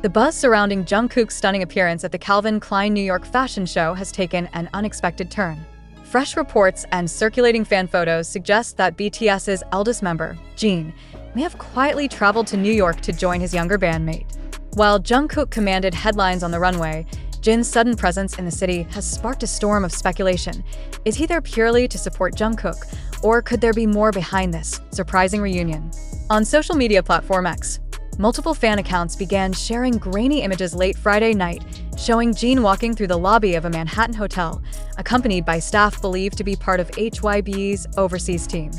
The buzz surrounding Jungkook's stunning appearance at the Calvin Klein New York fashion show has taken an unexpected turn. Fresh reports and circulating fan photos suggest that BTS's eldest member, Jin, may have quietly traveled to New York to join his younger bandmate. While Jungkook commanded headlines on the runway, Jin's sudden presence in the city has sparked a storm of speculation. Is he there purely to support Jungkook, or could there be more behind this surprising reunion? On social media platform X, multiple fan accounts began sharing grainy images late Friday night, showing Jin walking through the lobby of a Manhattan hotel, accompanied by staff believed to be part of HYB's overseas team.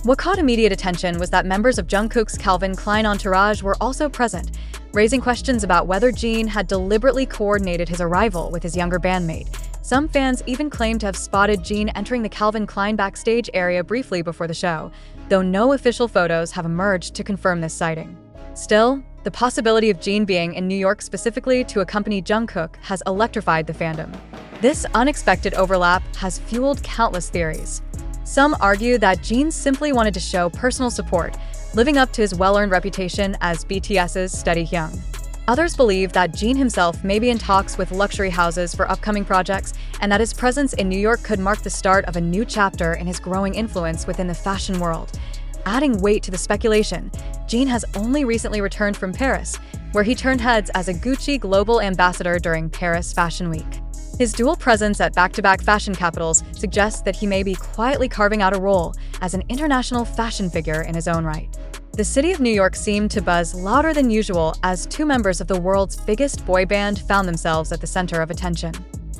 What caught immediate attention was that members of Jungkook's Calvin Klein entourage were also present, raising questions about whether Jin had deliberately coordinated his arrival with his younger bandmate. Some fans even claimed to have spotted Jin entering the Calvin Klein backstage area briefly before the show, though no official photos have emerged to confirm this sighting. Still, the possibility of Jin being in New York specifically to accompany Jungkook has electrified the fandom. This unexpected overlap has fueled countless theories. Some argue that Jin simply wanted to show personal support, living up to his well-earned reputation as BTS's steady hyung. Others believe that Jin himself may be in talks with luxury houses for upcoming projects, and that his presence in New York could mark the start of a new chapter in his growing influence within the fashion world. Adding weight to the speculation, Jin has only recently returned from Paris, where he turned heads as a Gucci global ambassador during Paris Fashion Week. His dual presence at back-to-back fashion capitals suggests that he may be quietly carving out a role as an international fashion figure in his own right. The city of New York seemed to buzz louder than usual as two members of the world's biggest boy band found themselves at the center of attention.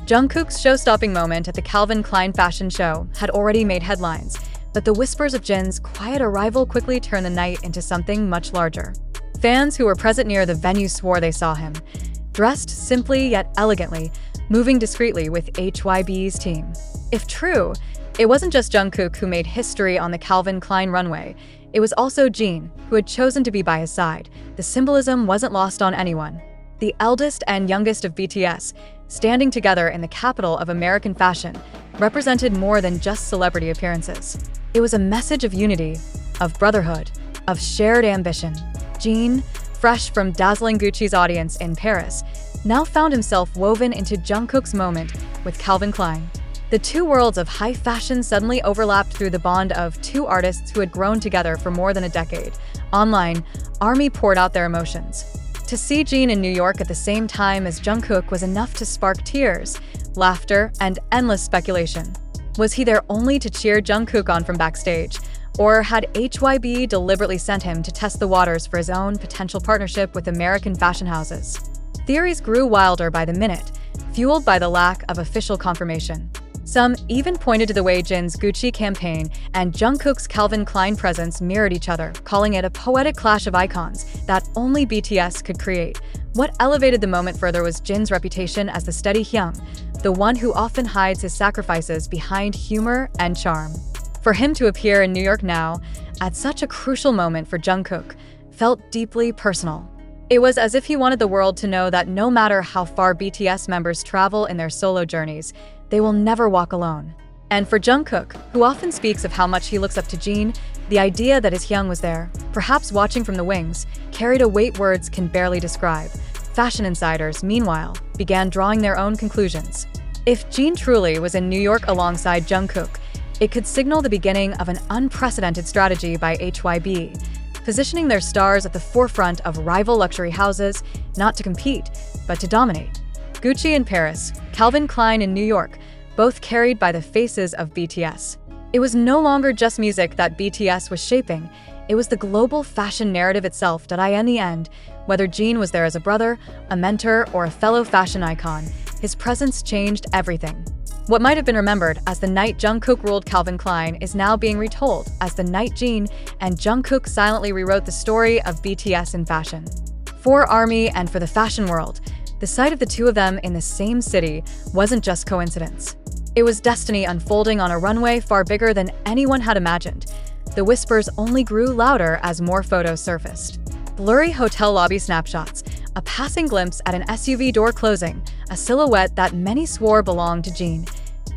Jungkook's show-stopping moment at the Calvin Klein fashion show had already made headlines, but the whispers of Jin's quiet arrival quickly turned the night into something much larger. Fans who were present near the venue swore they saw him, dressed simply yet elegantly, moving discreetly with HYB's team. If true, it wasn't just Jungkook who made history on the Calvin Klein runway. It was also Jin, who had chosen to be by his side. The symbolism wasn't lost on anyone. The eldest and youngest of BTS, standing together in the capital of American fashion, represented more than just celebrity appearances. It was a message of unity, of brotherhood, of shared ambition. Jin, fresh from dazzling Gucci's audience in Paris, now found himself woven into Jungkook's moment with Calvin Klein. The two worlds of high fashion suddenly overlapped through the bond of two artists who had grown together for more than a decade. Online, ARMY poured out their emotions. To see Jin in New York at the same time as Jungkook was enough to spark tears, laughter, and endless speculation. Was he there only to cheer Jungkook on from backstage? Or had HYB deliberately sent him to test the waters for his own potential partnership with American fashion houses? Theories grew wilder by the minute, fueled by the lack of official confirmation. Some even pointed to the way Jin's Gucci campaign and Jungkook's Calvin Klein presence mirrored each other, calling it a poetic clash of icons that only BTS could create. What elevated the moment further was Jin's reputation as the steady hyung, the one who often hides his sacrifices behind humor and charm. For him to appear in New York now, at such a crucial moment for Jungkook, felt deeply personal. It was as if he wanted the world to know that no matter how far BTS members travel in their solo journeys, they will never walk alone. And for Jungkook, who often speaks of how much he looks up to Jin, the idea that his hyung was there, perhaps watching from the wings, carried a weight words can barely describe. Fashion insiders, meanwhile, began drawing their own conclusions. If Jin truly was in New York alongside Jungkook, it could signal the beginning of an unprecedented strategy by HYB, positioning their stars at the forefront of rival luxury houses, not to compete, but to dominate. Gucci in Paris, Calvin Klein in New York, both carried by the faces of BTS. It was no longer just music that BTS was shaping, it was the global fashion narrative itself that in the end, whether Jin was there as a brother, a mentor, or a fellow fashion icon, his presence changed everything. What might have been remembered as the night Jungkook ruled Calvin Klein is now being retold as the night Jin and Jungkook silently rewrote the story of BTS in fashion. For ARMY and for the fashion world, the sight of the two of them in the same city wasn't just coincidence. It was destiny unfolding on a runway far bigger than anyone had imagined. The whispers only grew louder as more photos surfaced. Blurry hotel lobby snapshots, a passing glimpse at an SUV door closing, a silhouette that many swore belonged to Jin.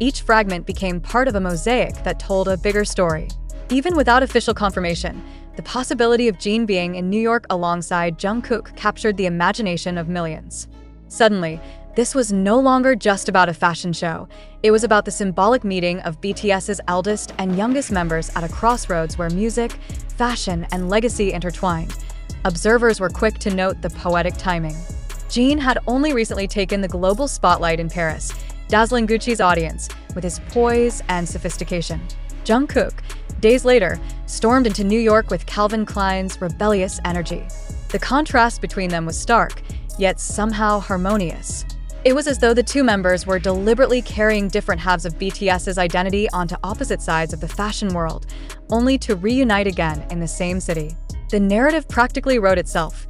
Each fragment became part of a mosaic that told a bigger story. Even without official confirmation, The possibility of Jin being in New York alongside Jungkook captured the imagination of millions. Suddenly, this was no longer just about a fashion show. It was about the symbolic meeting of BTS's eldest and youngest members at a crossroads where music, fashion, and legacy intertwined. Observers were quick to note the poetic timing. Jin had only recently taken the global spotlight in Paris, dazzling Gucci's audience with his poise and sophistication. Jungkook, days later, stormed into New York with Calvin Klein's rebellious energy. The contrast between them was stark, yet somehow harmonious. It was as though the two members were deliberately carrying different halves of BTS's identity onto opposite sides of the fashion world, only to reunite again in the same city. The narrative practically wrote itself.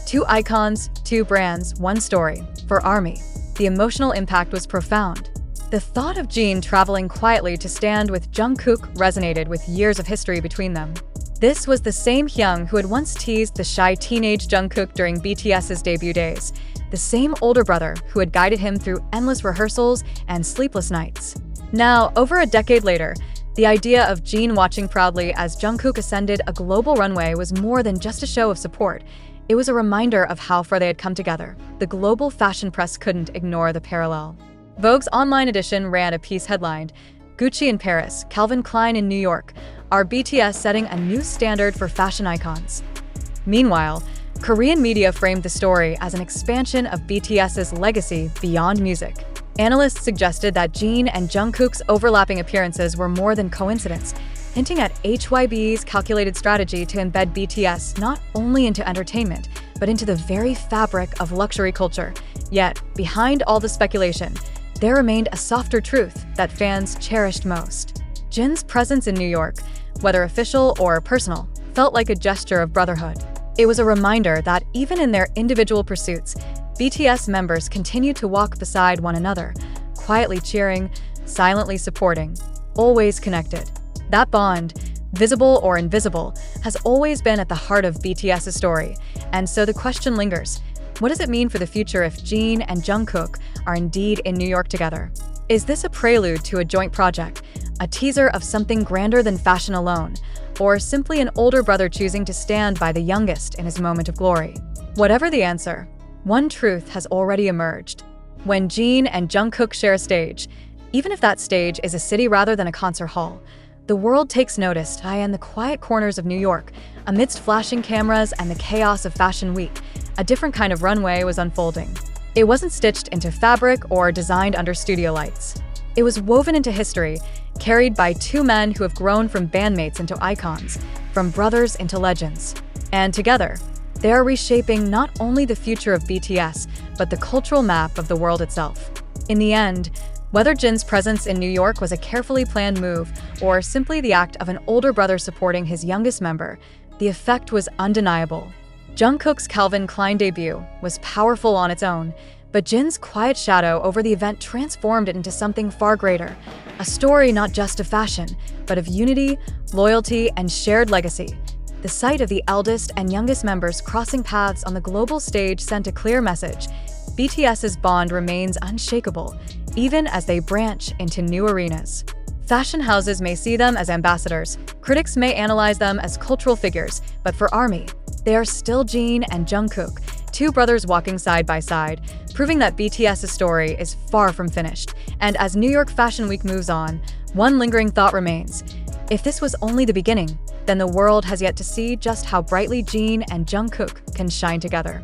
Two icons, two brands, one story. For ARMY, the emotional impact was profound. The thought of Jin traveling quietly to stand with Jungkook resonated with years of history between them. This was the same Hyung who had once teased the shy teenage Jungkook during BTS's debut days, the same older brother who had guided him through endless rehearsals and sleepless nights. Now, over a decade later, the idea of Jin watching proudly as Jungkook ascended a global runway was more than just a show of support. It was a reminder of how far they had come together. The global fashion press couldn't ignore the parallel. Vogue's online edition ran a piece headlined, "Gucci in Paris, Calvin Klein in New York, are BTS setting a new standard for fashion icons?" Meanwhile, Korean media framed the story as an expansion of BTS's legacy beyond music. Analysts suggested that Jin and Jungkook's overlapping appearances were more than coincidence, hinting at HYB's calculated strategy to embed BTS not only into entertainment, but into the very fabric of luxury culture. Yet, behind all the speculation, there remained a softer truth that fans cherished most. Jin's presence in New York, whether official or personal, felt like a gesture of brotherhood. It was a reminder that even in their individual pursuits, BTS members continued to walk beside one another, quietly cheering, silently supporting, always connected. That bond, visible or invisible, has always been at the heart of BTS's story, and so the question lingers. What does it mean for the future if Jin and Jungkook are indeed in New York together? Is this a prelude to a joint project, a teaser of something grander than fashion alone, or simply an older brother choosing to stand by the youngest in his moment of glory? Whatever the answer, one truth has already emerged. When Jin and Jungkook share a stage, even if that stage is a city rather than a concert hall, the world takes notice. In the quiet corners of New York, amidst flashing cameras and the chaos of Fashion Week, a different kind of runway was unfolding. It wasn't stitched into fabric or designed under studio lights. It was woven into history, carried by two men who have grown from bandmates into icons, from brothers into legends. And together, they are reshaping not only the future of BTS, but the cultural map of the world itself. In the end, whether Jin's presence in New York was a carefully planned move or simply the act of an older brother supporting his youngest member, the effect was undeniable. Jungkook's Calvin Klein debut was powerful on its own, but Jin's quiet shadow over the event transformed it into something far greater, a story not just of fashion, but of unity, loyalty, and shared legacy. The sight of the eldest and youngest members crossing paths on the global stage sent a clear message. BTS's bond remains unshakable, even as they branch into new arenas. Fashion houses may see them as ambassadors, critics may analyze them as cultural figures, but for ARMY, they are still Jin and Jungkook, two brothers walking side by side, proving that BTS's story is far from finished. And as New York Fashion Week moves on, one lingering thought remains. If this was only the beginning, then the world has yet to see just how brightly Jin and Jungkook can shine together.